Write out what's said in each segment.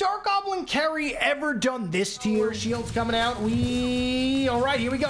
Dart Goblin carry ever done this to you? Shields coming out. All right, here we go.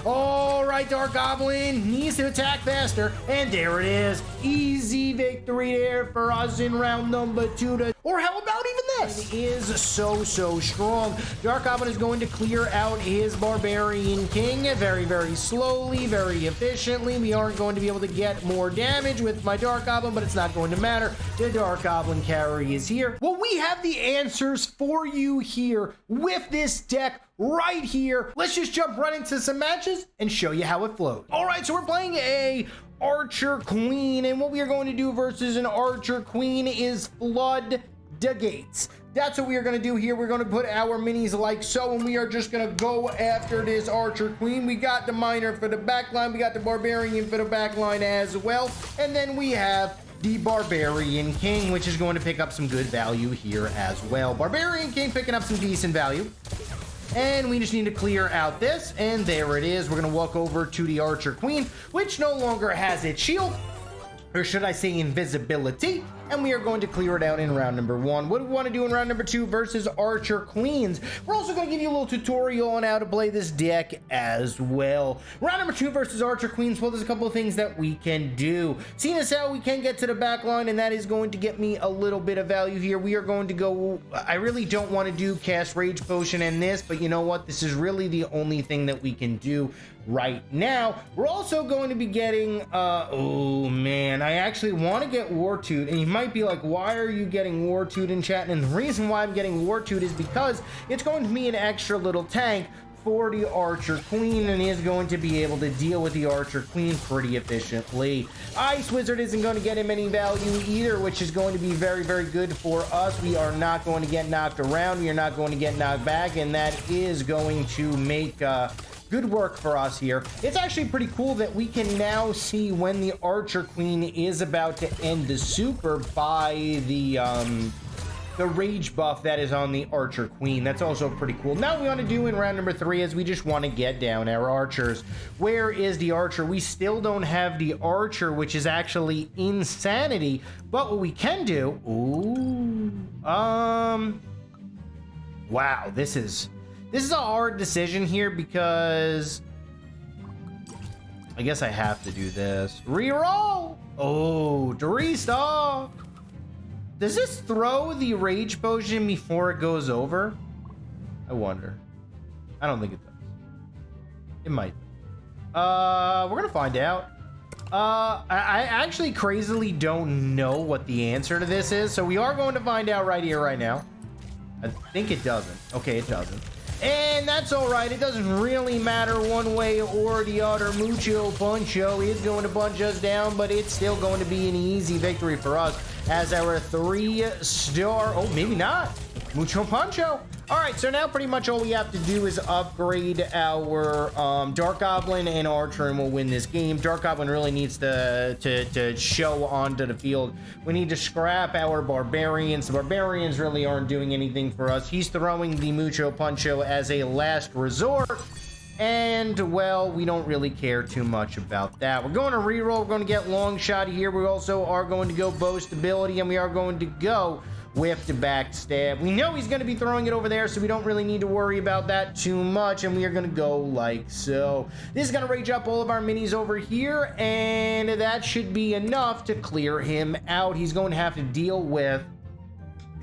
All right, Dart Goblin needs to attack faster. And there it is. Easy victory there for us in round number 2. Or how about even this? It is so strong. Dart Goblin is going to clear out his Barbarian King very, very slowly, very efficiently. We aren't going to be able to get more damage with my Dart Goblin, but it's not going to matter. The Dart Goblin carry is here. Well, we have the answers for you here with this deck right here. Let's just jump right into some matches and show you how it flows. All right, so we're playing a Archer Queen, and what we are going to do versus an Archer Queen is flood the gates. That's what we are going to do here. We're going to put our minis like so, and we are just going to go after this Archer Queen. We got the Miner for the backline. We got the Barbarian for the backline as well. And then we have the Barbarian King, which is going to pick up some good value here as well. Barbarian King picking up some decent value. And we just need to clear out this, and there it is. We're going to walk over to the Archer Queen, which no longer has its shield, or should I say invisibility, and we are going to clear it out in round number 1. What do we want to do in round number 2 versus Archer Queens? We're also going to give you a little tutorial on how to play this deck as well. Round number 2 versus Archer Queens, well, there's a couple of things that we can do. Seeing as how we can get to the back line, and that is going to get me a little bit of value here. We are going to go, I really don't want to do cast Rage Potion and this, but you know what? This is really the only thing that we can do right now. We're also going to be getting, oh man, I actually want to get Wartooth, and you might be like, why are you getting Wartooth in chat? And the reason why I'm getting Wartooth is because it's going to be an extra little tank for the Archer Queen, and is going to be able to deal with the Archer Queen pretty efficiently. Ice Wizard isn't going to get him any value either, which is going to be very, very good for us. We are not going to get knocked around. We are not going to get knocked back, and that is going to make good work for us here. It's actually pretty cool that we can now see when the Archer Queen is about to end the super by the rage buff that is on the Archer Queen. That's also pretty cool. Now what we want to do in round number 3 is we just want to get down our archers. Where is the Archer? We still don't have the Archer, which is actually insanity. But what we can do, wow, this is a hard decision here because I guess I have to do this. Reroll! Oh, to restock! Does this throw the Rage Potion before it goes over? I wonder. I don't think it does. It might. We're gonna find out. I actually crazily don't know what the answer to this is, so we are going to find out right here, right now. I think it doesn't. Okay, it doesn't. And that's all right. It doesn't really matter one way or the other. Mucho Puncho is going to punch us down, but it's still going to be an easy victory for us as our 3-star. Oh, maybe not. Mucho Puncho. All right, so now pretty much all we have to do is upgrade our Dart Goblin and Archer, and we'll win this game. Dart Goblin really needs to show onto the field. We need to scrap our Barbarians. The Barbarians really aren't doing anything for us. He's throwing the Mucho Puncho as a last resort, and, well, we don't really care too much about that. We're going to reroll. We're going to get Long Shot here. We also are going to go Bow Stability, and we are going to go with the backstab. We know he's going to be throwing it over there, so we don't really need to worry about that too much, and we are going to go like so. This is going to rage up all of our minis over here, and that should be enough to clear him out. He's going to have to deal with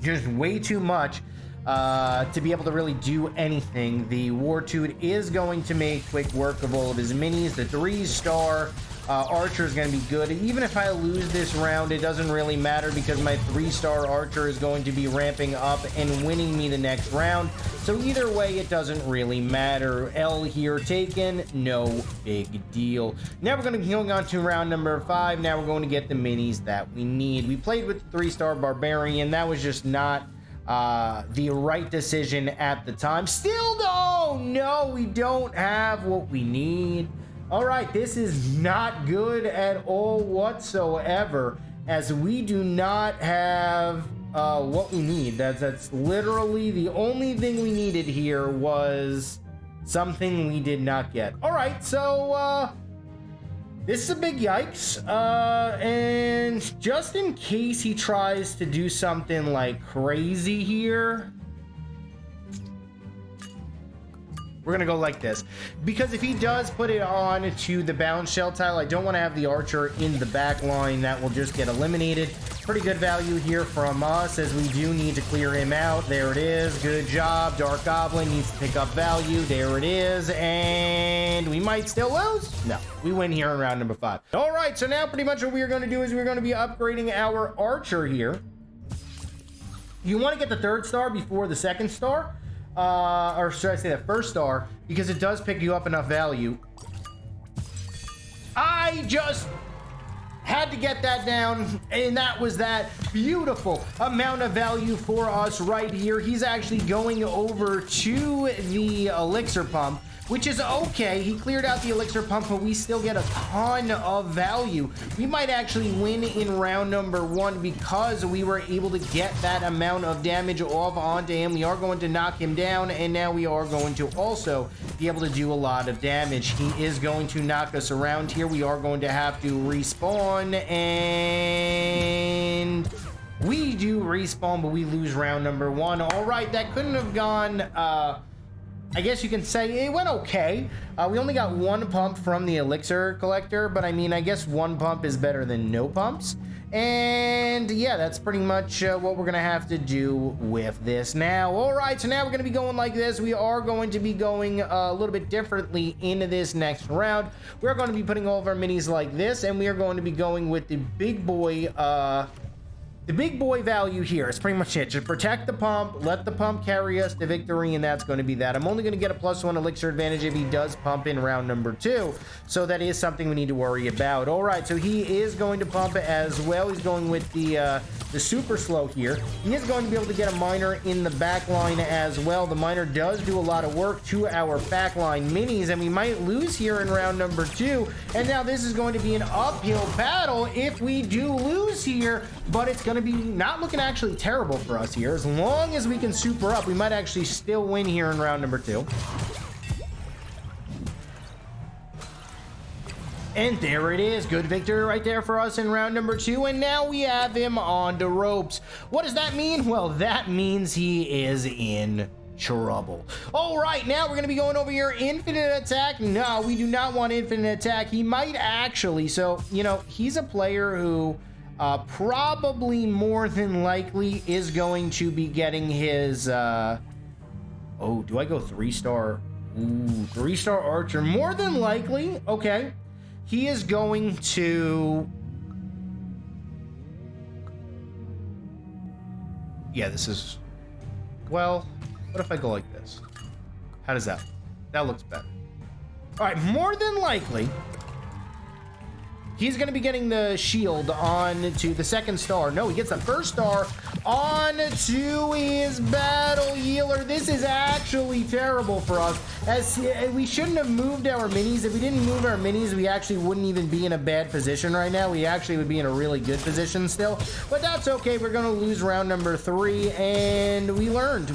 just way too much to be able to really do anything. The Wartooth is going to make quick work of all of his minis. The 3-star Archer is going to be good. Even if I lose this round, it doesn't really matter because my 3-star Archer is going to be ramping up and winning me the next round. So either way, it doesn't really matter. L here taken, no big deal. Now we're going to be going on to round number 5. Now we're going to get the minis that we need. We played with the 3-star Barbarian. That was just not the right decision at the time. Still though, no, we don't have what we need. All right, this is not good at all whatsoever, as we do not have what we need. That's literally the only thing we needed here was something we did not get. All right, so This is a big yikes, and just in case he tries to do something like crazy here, we're gonna go like this, because if he does put it on to the bounce shell tile, I don't want to have the archer in the back line. That will just get eliminated. Pretty good value here from us, as we do need to clear him out. There it is. Good job. Dart Goblin needs to pick up value. There it is. And we might still lose. No, we win here in round number 5. All right, so now pretty much what we're going to do is we're going to be upgrading our archer here. You want to get the 3rd star before the 2nd star. Or should I say the 1st star, because it does pick you up enough value. I just had to get that down, and that was that beautiful amount of value for us right here. He's actually going over to the elixir pump, which is okay. He cleared out the elixir pump, but we still get a ton of value. We might actually win in round number 1 because we were able to get that amount of damage off onto him. We are going to knock him down, and now we are going to also be able to do a lot of damage. He is going to knock us around here. We are going to have to respawn, and we do respawn, but we lose round number 1. All right, that couldn't have gone I guess you can say it went okay. We only got 1 pump from the elixir collector, but I mean, I guess 1 pump is better than no pumps. And yeah, that's pretty much what we're gonna have to do with this now. All right, so now we're gonna be going like this. We are going to be going a little bit differently into this next round. We're going to be putting all of our minis like this, and we are going to be going with the big boy value here. It's pretty much it. Just protect the pump, let the pump carry us to victory, and that's going to be that. I'm only going to get a +1 elixir advantage if he does pump in round number 2, so that is something we need to worry about. All right, so he is going to pump as well. He's going with the super slow here. He is going to be able to get a miner in the back line as well. The miner does do a lot of work to our back line minis, and we might lose here in round number 2. And now this is going to be an uphill battle if we do lose here, but it's going to be not looking actually terrible for us here. As long as we can super up, we might actually still win here in round number 2. And there it is. Good victory right there for us in round number 2. And now we have him on the ropes. What does that mean? Well, that means he is in trouble. All right, now we're going to be going over here. Infinite attack. No, we do not want infinite attack. He might actually. So, you know, he's a player who probably more than likely is going to be getting his oh, do I go 3-star? Ooh, 3-star archer. More than likely. Okay. He is going to, yeah, this is, well, what if I go like this? How does that? That looks better. All right, more than likely, he's going to be getting the shield on to the 2nd star. No, he gets the 1st star on to his battle healer. This is actually terrible for us, as we shouldn't have moved our minis. If we didn't move our minis, we actually wouldn't even be in a bad position right now. We actually would be in a really good position still, but that's okay. We're going to lose round number 3, and we learned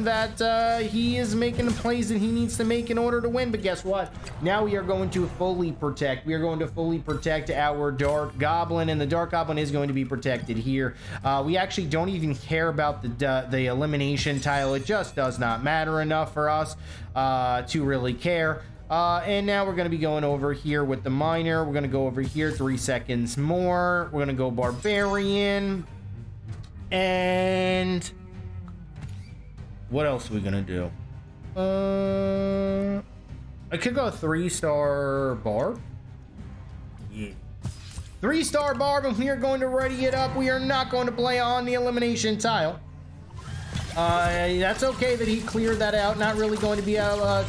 that he is making the plays that he needs to make in order to win. But guess what? Now we are going to fully protect. We are going to fully protect our Dart Goblin, and the Dart Goblin is going to be protected here. We actually don't even care about the elimination tile. It just does not matter enough for us to really care. And now we're going to be going over here with the miner. We're going to go over here 3 seconds more. We're going to go barbarian. And what else are we going to do? I could go 3-star barb. Yeah. 3-star barb, and we are going to ready it up. We are not going to play on the elimination tile. That's okay that he cleared that out. Not really going to be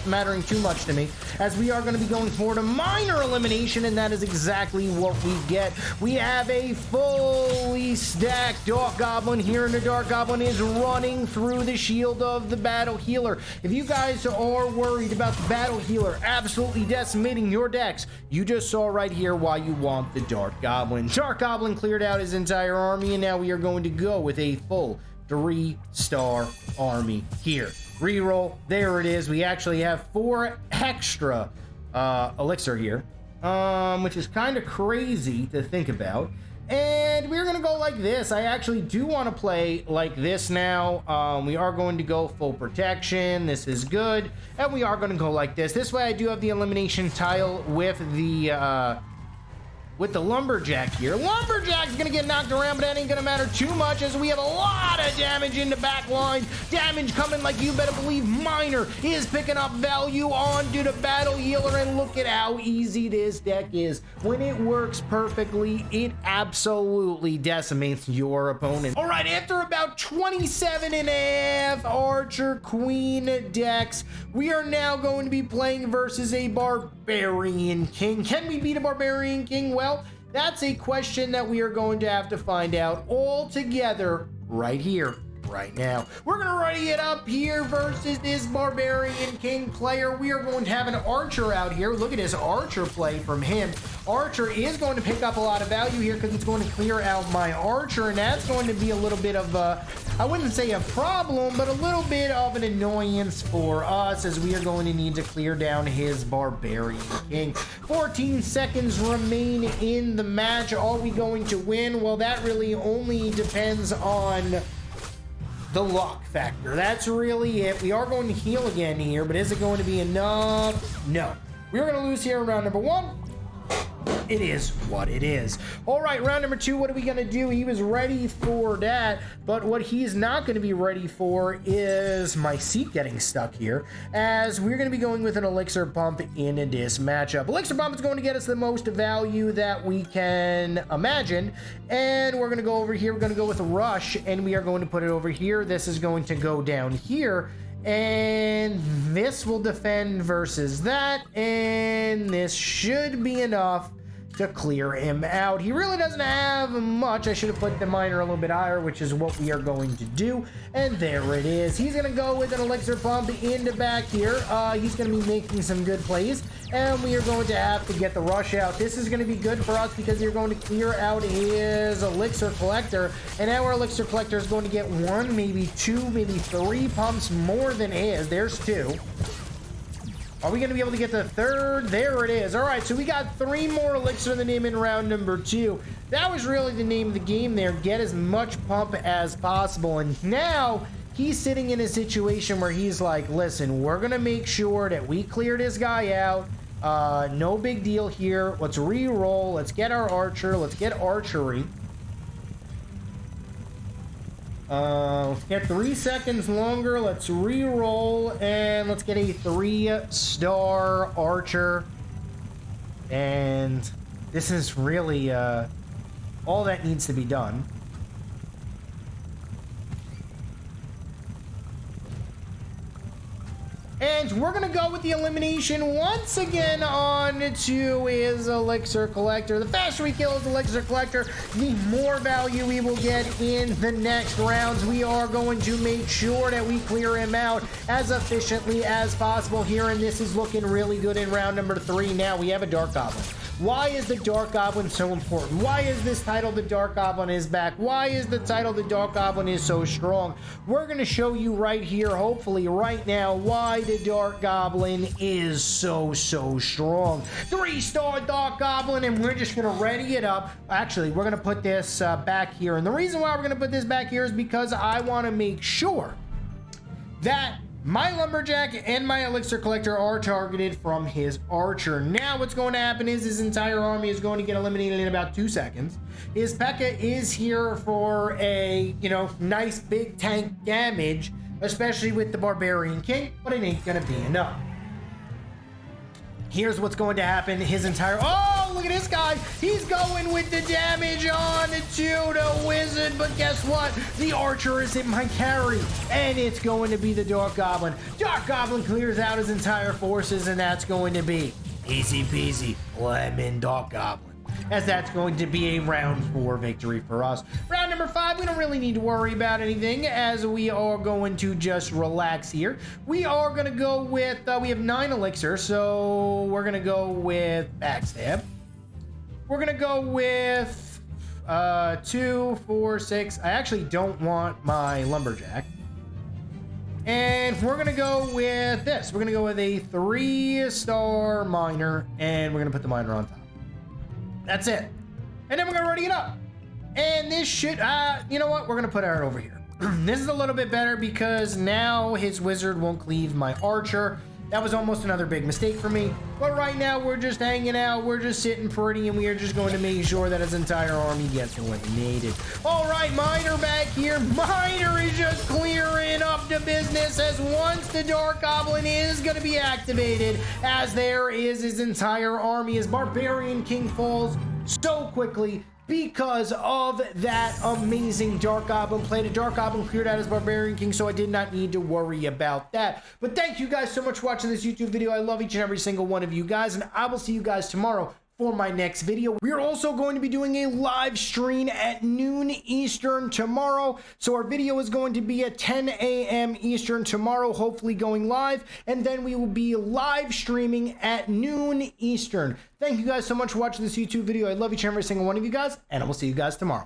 mattering too much to me, as we are going to be going for a minor elimination, and that is exactly what we get. We have a fully stacked Dart Goblin here, and the Dart Goblin is running through the shield of the battle healer. If you guys are worried about the battle healer absolutely decimating your decks, you just saw right here why you want the Dart Goblin. Dart Goblin cleared out his entire army, and now we are going to go with a full 3-star army here. Reroll. There it is. We actually have 4 extra elixir here. which is kind of crazy to think about. And we're gonna go like this. I actually do want to play like this now. We are going to go full protection. This is good. And we are going to go like this. This way I do have the elimination tile with the Lumberjack here. Lumberjack's gonna get knocked around, but that ain't gonna matter too much as we have a lot of damage in the back line. Damage coming like you better believe. Miner is picking up value onto the battle healer, and look at how easy this deck is. When it works perfectly, it absolutely decimates your opponent. All right, after about 27.5 Archer Queen decks, we are now going to be playing versus a Barbarian King. Can we beat a Barbarian King? Well, that's a question that we are going to have to find out all together right here, right now. We're going to ready it up here versus this Barbarian King player. We are going to have an Archer out here. Look at this Archer play from him. Archer is going to pick up a lot of value here because it's going to clear out my Archer, and that's going to be a little bit of a, I wouldn't say a problem, but a little bit of an annoyance for us as we are going to need to clear down his Barbarian King. 14 seconds remain in the match. Are we going to win? Well, that really only depends on the luck factor. That's really it. We are going to heal again here, but is it going to be enough? No. We're going to lose here in round number 1. It is what it is. All right, round number 2, what are we going to do? He was ready for that, but what he's not going to be ready for is my seat getting stuck here, as we're going to be going with an Elixir Pump in this matchup. Elixir Pump is going to get us the most value that we can imagine, and we're going to go over here. We're going to go with a Rush, and we are going to put it over here. This is going to go down here, and this will defend versus that, and this should be enough to clear him out. He really doesn't have much. I should have put the miner a little bit higher, which is what we are going to do. And there it is. He's going to go with an Elixir Pump into back here. He's going to be making some good plays, and we are going to have to get the rush out. This is going to be good for us because you're going to clear out his Elixir Collector, and our Elixir Collector is going to get 1, maybe 2, maybe 3 pumps more than his. There's 2. Are we going to be able to get the 3rd? There it is. All right, so we got 3 more Elixir than him in round number 2. That was really the name of the game there. Get as much pump as possible. And now he's sitting in a situation where he's like, listen, we're going to make sure that we clear this guy out. No big deal here. Let's re-roll. Let's get our Archer. Let's get archery. Let's get 3 seconds longer. Let's re-roll, and let's get a 3-star Archer. And this is really all that needs to be done. And we're going to go with the elimination once again on to his Elixir Collector. The faster we kill his Elixir Collector, the more value we will get in the next rounds. We are going to make sure that we clear him out as efficiently as possible here, and this is looking really good in round number 3. Now we have a Dart Goblin. Why is the Dart Goblin so important? Why is this title The Dart Goblin is Back? Why is the title The Dart Goblin is so strong? We're going to show you right here, hopefully right now, why the Dart Goblin is so strong. 3-star Dart Goblin, and we're just going to ready it up. Actually, we're going to put this back here, and the reason why we're going to put this back here is because I want to make sure that my Lumberjack and my Elixir Collector are targeted from his Archer. Now what's going to happen is his entire army is going to get eliminated in about 2 seconds. His P.E.K.K.A. is here for a, nice big tank damage, especially with the Barbarian King, but it ain't going to be enough. Here's what's going to happen. His entire... Oh, look at this guy. He's going with the damage on to the Wizard. But guess what? The Archer is in my carry. And it's going to be the Dart Goblin. Dart Goblin clears out his entire forces. And that's going to be easy peasy lemon Dart Goblin, as that's going to be a round 4 victory for us. Round number 5, we don't really need to worry about anything, as we are going to just relax here. We are going to go with, we have 9 elixir, so we're going to go with Backstab. We're going to go with 2, 4, 6. I actually don't want my Lumberjack. And we're gonna go with this. We're gonna go with a 3-star miner, and we're gonna put the miner on top. That's it. And then we're gonna ready it up. And this should, you know what? We're gonna put Aaron over here. This is a little bit better because now his wizard won't cleave my archer. That was almost another big mistake for me. But right now, we're just hanging out. We're just sitting pretty, and we are just going to make sure that his entire army gets eliminated. All right, Miner back here. Miner is just clearing up the business as once the Dart Goblin is going to be activated, as there is his entire army. His Barbarian King falls so quickly because of that amazing Dart Goblin play. The Dart Goblin cleared out his Barbarian King, so I did not need to worry about that. But thank you guys so much for watching this YouTube video. I love each and every single one of you guys, and I will see you guys tomorrow for my next video. We are also going to be doing a live stream at noon Eastern tomorrow. So our video is going to be at 10 a.m. Eastern tomorrow, hopefully going live. And then we will be live streaming at noon Eastern. Thank you guys so much for watching this YouTube video. I love each and every single one of you guys, and I will see you guys tomorrow.